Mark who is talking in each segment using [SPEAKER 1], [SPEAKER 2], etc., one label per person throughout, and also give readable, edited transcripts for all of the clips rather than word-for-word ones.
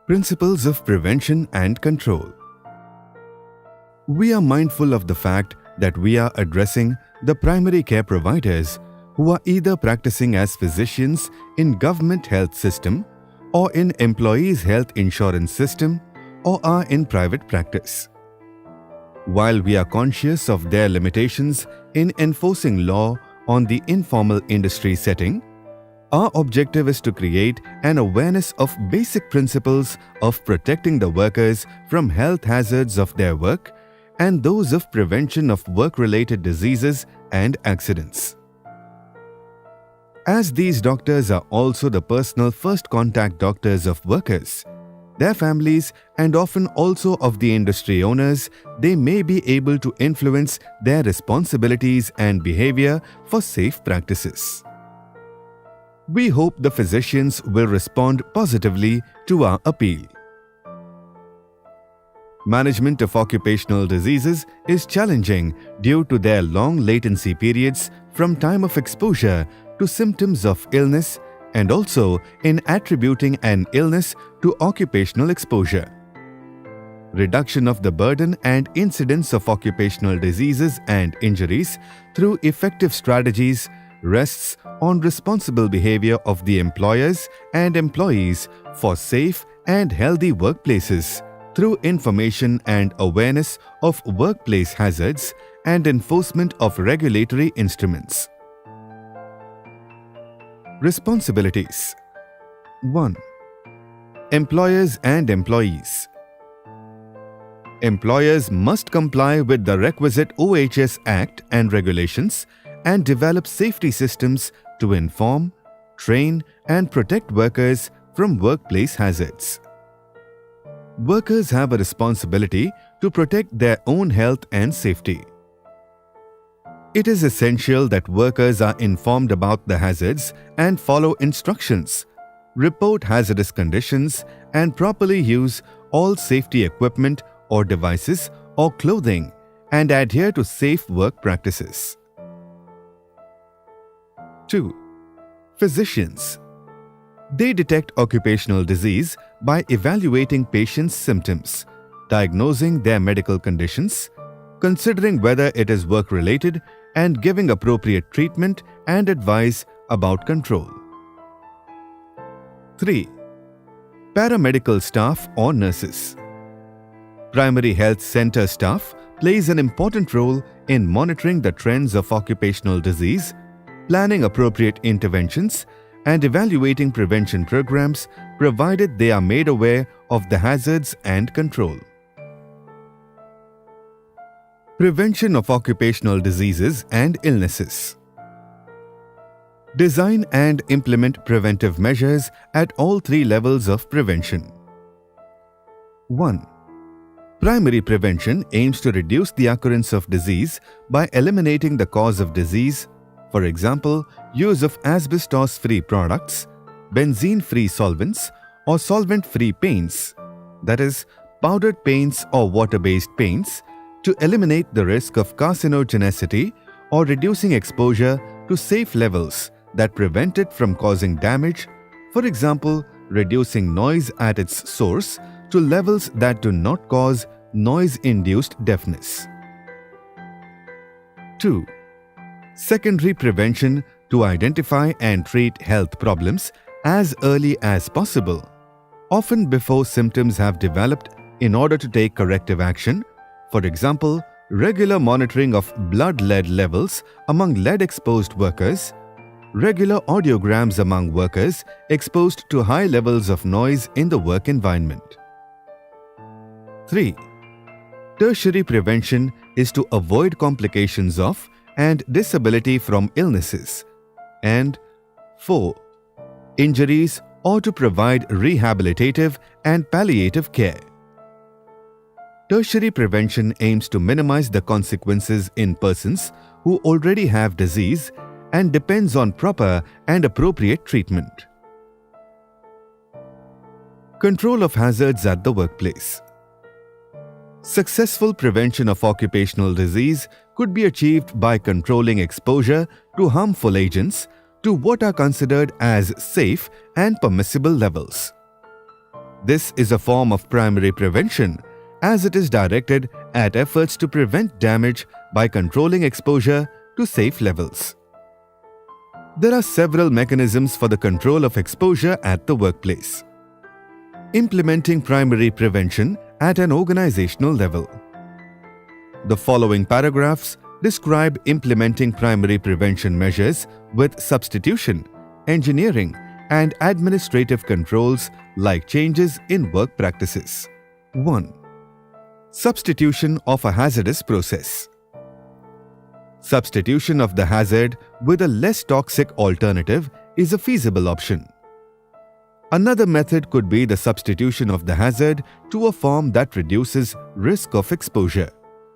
[SPEAKER 1] Principles of prevention and control. We are mindful of the fact that we are addressing the primary care providers who are either practicing as physicians in government health system or in employees' health insurance system or are in private practice. While we are conscious of their limitations in enforcing law on the informal industry setting, our objective is to create an awareness of basic principles of protecting the workers from health hazards of their work and those of prevention of work-related diseases and accidents. As these doctors are also the personal first contact doctors of workers, their families, and often also of the industry owners, they may be able to influence their responsibilities and behavior for safe practices. We hope the physicians will respond positively to our appeal. Management of occupational diseases is challenging due to their long latency periods from time of exposure to symptoms of illness and also in attributing an illness to occupational exposure. Reduction of the burden and incidence of occupational diseases and injuries through effective strategies rests on responsible behavior of the employers and employees for safe and healthy workplaces through information and awareness of workplace hazards and enforcement of regulatory instruments. Responsibilities. 1. Employers and employees. Employers must comply with the requisite OHS Act and regulations and develop safety systems to inform, train, and protect workers from workplace hazards. Workers have a responsibility to protect their own health and safety. It is essential that workers are informed about the hazards and follow instructions, report hazardous conditions, and properly use all safety equipment or devices or clothing and adhere to safe work practices. 2. Physicians. They detect occupational disease by evaluating patients' symptoms, diagnosing their medical conditions, considering whether it is work-related, and giving appropriate treatment and advice about control. 3. Paramedical staff or nurses. Primary health center staff plays an important role in monitoring the trends of occupational disease, planning appropriate interventions, and evaluating prevention programs provided they are made aware of the hazards and control. Prevention of occupational diseases and illnesses. Design and implement preventive measures at all three levels of prevention. 1. Primary prevention aims to reduce the occurrence of disease by eliminating the cause of disease, for example, use of asbestos-free products, benzene-free solvents, or solvent-free paints, that is, powdered paints or water-based paints, to eliminate the risk of carcinogenicity or reducing exposure to safe levels that prevent it from causing damage, for example, reducing noise at its source to levels that do not cause noise-induced deafness. 2. Secondary prevention to identify and treat health problems as early as possible, often before symptoms have developed, in order to take corrective action, for example, regular monitoring of blood lead levels among lead-exposed workers, regular audiograms among workers exposed to high levels of noise in the work environment. 3. Tertiary prevention is to avoid complications of and disability from illnesses. And 4. Injuries or to provide rehabilitative and palliative care. Tertiary prevention aims to minimize the consequences in persons who already have disease and depends on proper and appropriate treatment. Control of hazards at the workplace. Successful prevention of occupational disease could be achieved by controlling exposure to harmful agents to what are considered as safe and permissible levels. This is a form of primary prevention, as it is directed at efforts to prevent damage by controlling exposure to safe levels. There are several mechanisms for the control of exposure at the workplace. Implementing primary prevention at an organizational level. The following paragraphs describe implementing primary prevention measures with substitution, engineering, and administrative controls like changes in work practices. 1. Substitution of a hazardous process. Substitution of the hazard with a less toxic alternative is a feasible option. Another method could be the substitution of the hazard to a form that reduces risk of exposure.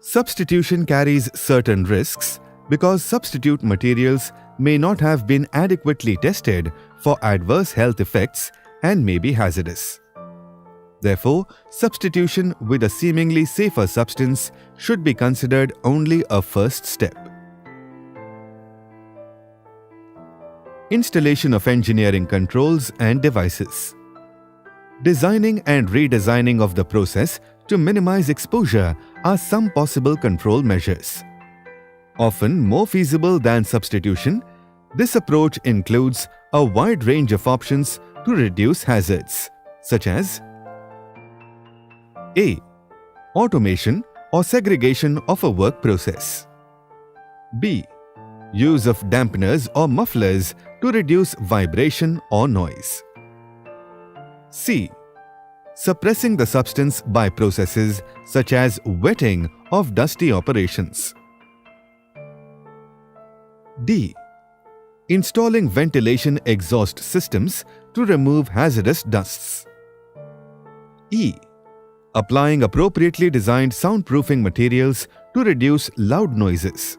[SPEAKER 1] Substitution carries certain risks because substitute materials may not have been adequately tested for adverse health effects and may be hazardous. Therefore, substitution with a seemingly safer substance should be considered only a first step. Installation of engineering controls and devices. Designing and redesigning of the process to minimize exposure are some possible control measures. Often more feasible than substitution, this approach includes a wide range of options to reduce hazards, such as A. Automation or segregation of a work process. B. Use of dampeners or mufflers to reduce vibration or noise. C. Suppressing the substance by processes such as wetting of dusty operations. D. Installing ventilation exhaust systems to remove hazardous dusts. E. Applying appropriately designed soundproofing materials to reduce loud noises.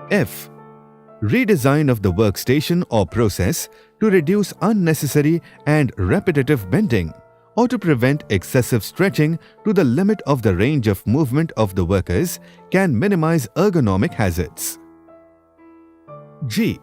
[SPEAKER 1] F. Redesign of the workstation or process to reduce unnecessary and repetitive bending or to prevent excessive stretching to the limit of the range of movement of the workers can minimize ergonomic hazards. G.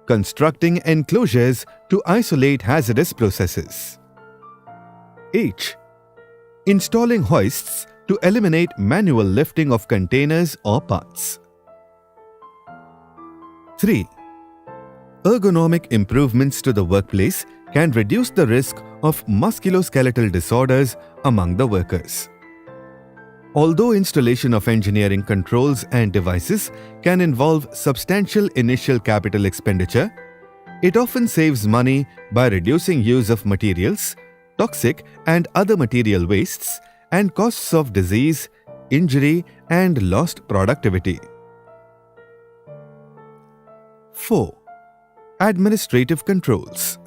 [SPEAKER 1] Constructing enclosures to isolate hazardous processes. H. Installing hoists to eliminate manual lifting of containers or parts. 3. Ergonomic improvements to the workplace can reduce the risk of musculoskeletal disorders among the workers. Although installation of engineering controls and devices can involve substantial initial capital expenditure, it often saves money by reducing use of materials, toxic and other material wastes, and costs of disease, injury, and lost productivity. 4. Administrative controls.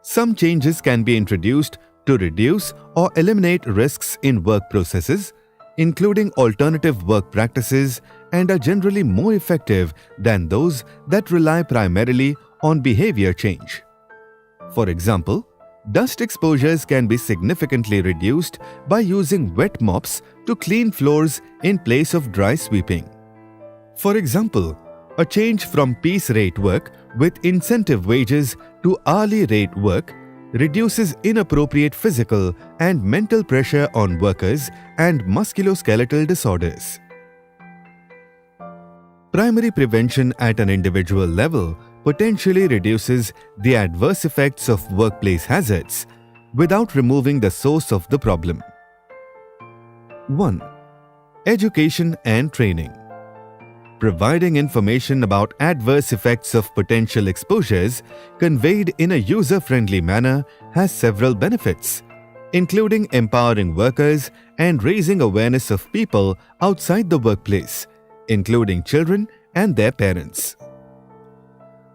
[SPEAKER 1] Some changes can be introduced to reduce or eliminate risks in work processes, including alternative work practices, and are generally more effective than those that rely primarily on behavior change. For example, dust exposures can be significantly reduced by using wet mops to clean floors in place of dry sweeping. For example, a change from piece rate work with incentive wages to hourly rate work reduces inappropriate physical and mental pressure on workers and musculoskeletal disorders. Primary prevention at an individual level potentially reduces the adverse effects of workplace hazards without removing the source of the problem. 1. Education and training. Providing information about adverse effects of potential exposures conveyed in a user-friendly manner has several benefits, including empowering workers and raising awareness of people outside the workplace, including children and their parents.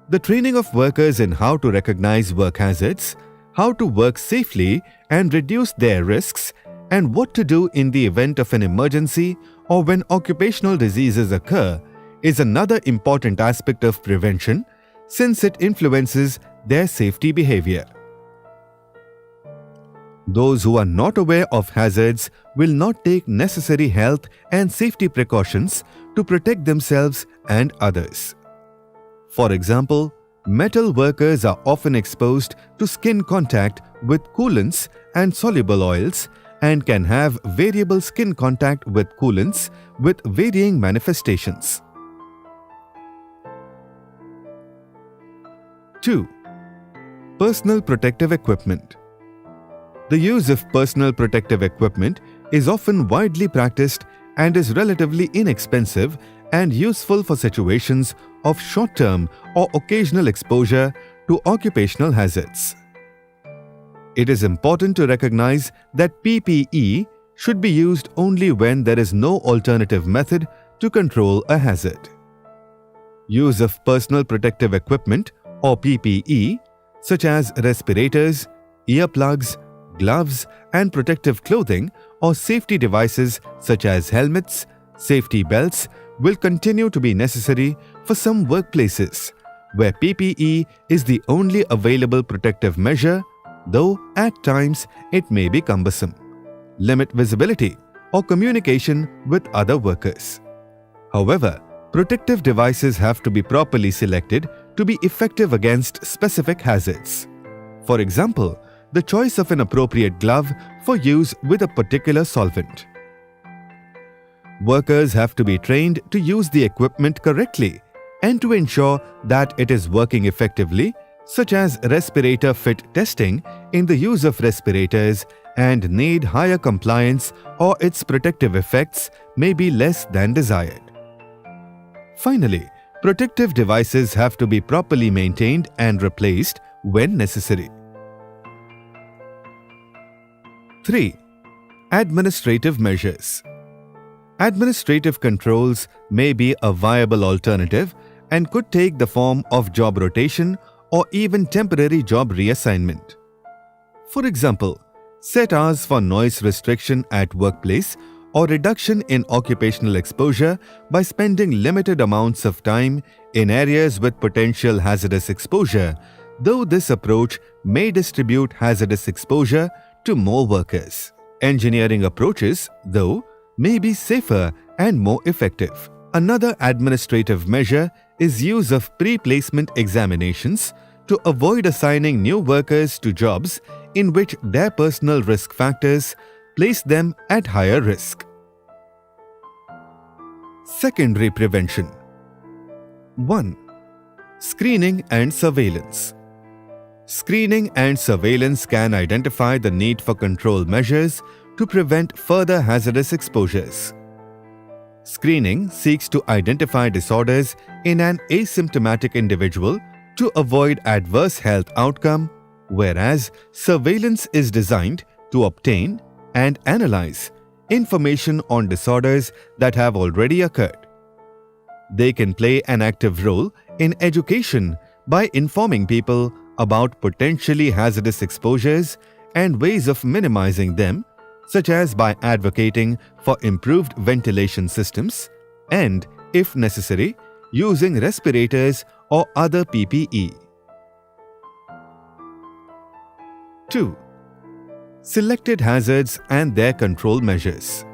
[SPEAKER 1] The training of workers in how to recognize work hazards, how to work safely and reduce their risks, and what to do in the event of an emergency or when occupational diseases occur is another important aspect of prevention since it influences their safety behavior. Those who are not aware of hazards will not take necessary health and safety precautions to protect themselves and others. For example, Metal workers are often exposed to skin contact with coolants and soluble oils and can have variable skin contact with coolants with varying manifestations. 2. Personal protective equipment. The use of personal protective equipment is often widely practiced and is relatively inexpensive and useful for situations of short-term or occasional exposure to occupational hazards. It is important to recognize that PPE should be used only when there is no alternative method to control a hazard. Use of personal protective equipment or PPE, such as respirators, earplugs, gloves, and protective clothing or safety devices such as helmets, safety belts, will continue to be necessary for some workplaces where PPE is the only available protective measure, though at times it may be cumbersome, limit visibility, or communication with other workers. However, protective devices have to be properly selected to be effective against specific hazards. For example, the choice of an appropriate glove for use with a particular solvent. Workers have to be trained to use the equipment correctly and to ensure that it is working effectively, such as respirator fit testing in the use of respirators, and need higher compliance or its protective effects may be less than desired. Finally, protective devices have to be properly maintained and replaced when necessary. 3. Administrative measures. Administrative controls may be a viable alternative and could take the form of job rotation or even temporary job reassignment. For example, set hours for noise restriction at workplace or reduction in occupational exposure by spending limited amounts of time in areas with potential hazardous exposure, though this approach may distribute hazardous exposure to more workers. Engineering approaches, though, may be safer and more effective. Another administrative measure is use of pre-placement examinations to avoid assigning new workers to jobs in which their personal risk factors place them at higher risk. Secondary prevention. 1. Screening and surveillance. Screening and surveillance can identify the need for control measures to prevent further hazardous exposures. Screening seeks to identify disorders in an asymptomatic individual to avoid adverse health outcome, whereas surveillance is designed to obtain and analyze information on disorders that have already occurred. They can play an active role in education by informing people about potentially hazardous exposures and ways of minimizing them, such as by advocating for improved ventilation systems and, if necessary, using respirators or other PPE. 2. Selected hazards and their control measures.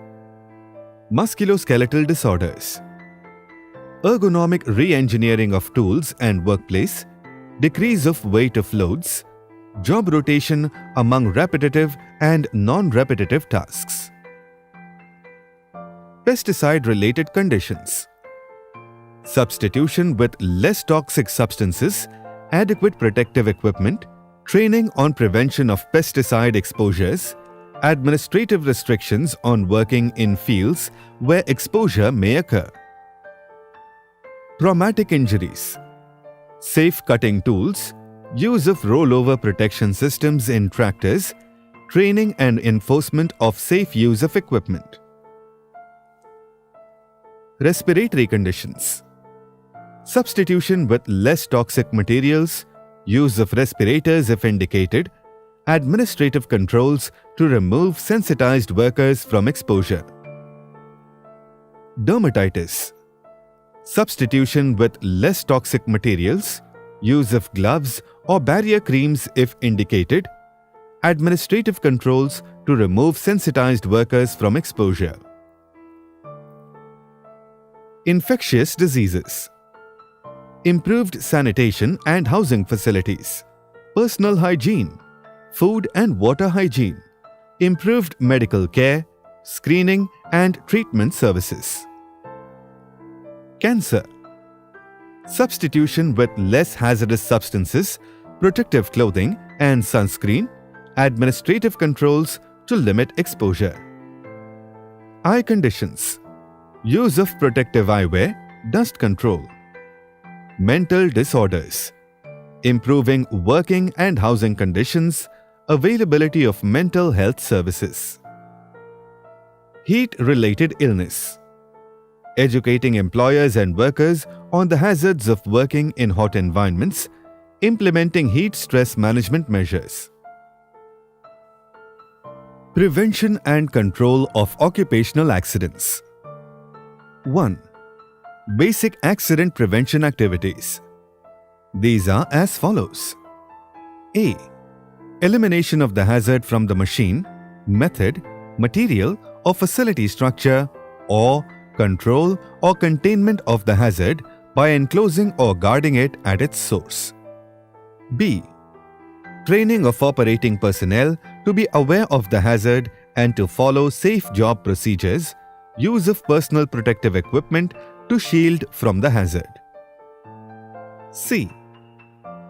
[SPEAKER 1] Musculoskeletal disorders. Ergonomic re-engineering of tools and workplace, decrease of weight of loads, job rotation among repetitive and non-repetitive tasks. Pesticide-related conditions. Substitution with less toxic substances, adequate protective equipment, training on prevention of pesticide exposures, administrative restrictions on working in fields where exposure may occur. Traumatic injuries. Safe cutting tools, use of rollover protection systems in tractors, training and enforcement of safe use of equipment. Respiratory conditions. Substitution with less toxic materials, use of respirators if indicated, administrative controls to remove sensitized workers from exposure. Dermatitis. Substitution with less toxic materials, use of gloves or barrier creams if indicated, administrative controls to remove sensitized workers from exposure. Infectious diseases. improved sanitation and housing facilities, personal hygiene, food and water hygiene, improved medical care, screening and treatment services. Cancer. Substitution with less hazardous substances, protective clothing and sunscreen, administrative controls to limit exposure. Eye conditions. Use of protective eyewear, dust control. Mental disorders. Improving working and housing conditions, availability of mental health services. Heat-related illness. Educating employers and workers on the hazards of working in hot environments, implementing heat stress management measures. Prevention and control of occupational accidents. 1. Basic accident prevention activities. These are as follows. A. Elimination of the hazard from the machine, method, material or facility structure, or control or containment of the hazard by enclosing or guarding it at its source. B. Training of operating personnel to be aware of the hazard and to follow safe job procedures, use of personal protective equipment to shield from the hazard. C.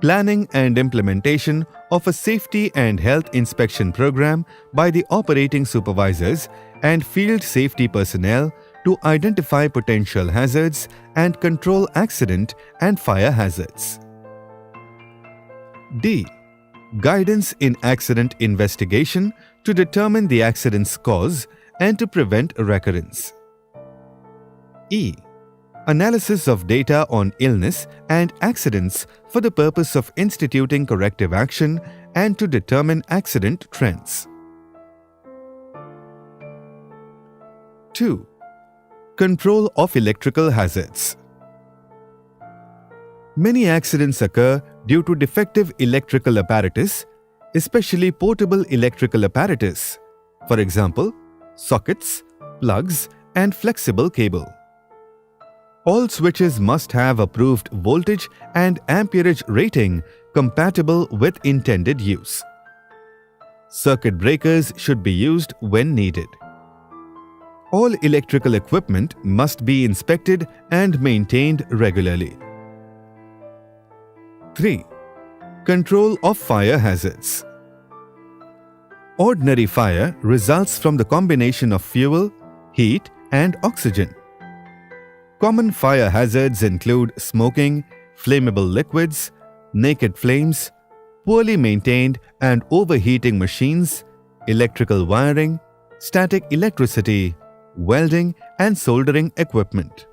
[SPEAKER 1] Planning and implementation of a safety and health inspection program by the operating supervisors and field safety personnel to identify potential hazards and control accident and fire hazards. D. Guidance in accident investigation to determine the accident's cause and to prevent recurrence. E. Analysis of data on illness and accidents for the purpose of instituting corrective action and to determine accident trends. 2. Control of electrical hazards. Many accidents occur due to defective electrical apparatus, especially portable electrical apparatus, for example, sockets, plugs, and flexible cable. All switches must have approved voltage and amperage rating compatible with intended use. Circuit breakers should be used when needed. All electrical equipment must be inspected and maintained regularly. 3. Control of fire hazards. Ordinary fire results from the combination of fuel, heat, and oxygen. Common fire hazards include smoking, flammable liquids, naked flames, poorly maintained and overheating machines, electrical wiring, static electricity, welding and soldering equipment.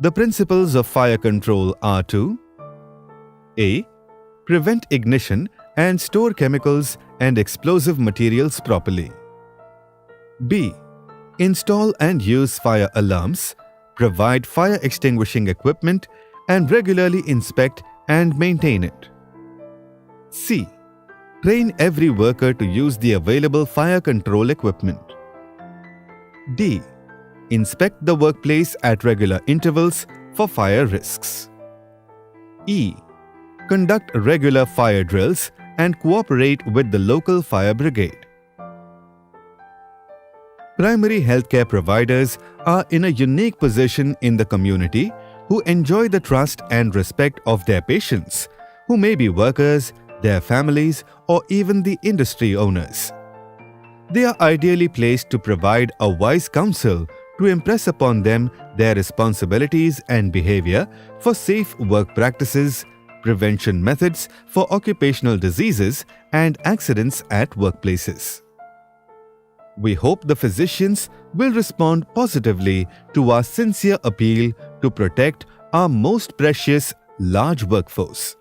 [SPEAKER 1] The principles of fire control are to A. Prevent ignition and store chemicals and explosive materials properly. B. Install and use fire alarms, provide fire extinguishing equipment, and regularly inspect and maintain it. C. Train every worker to use the available fire control equipment. D. Inspect the workplace at regular intervals for fire risks. E. Conduct regular fire drills and cooperate with the local fire brigade. Primary healthcare providers are in a unique position in the community who enjoy the trust and respect of their patients, who may be workers, their families, or even the industry owners. They are ideally placed to provide a wise counsel to impress upon them their responsibilities and behavior for safe work practices, prevention methods for occupational diseases and accidents at workplaces. We hope the physicians will respond positively to our sincere appeal to protect our most precious large workforce.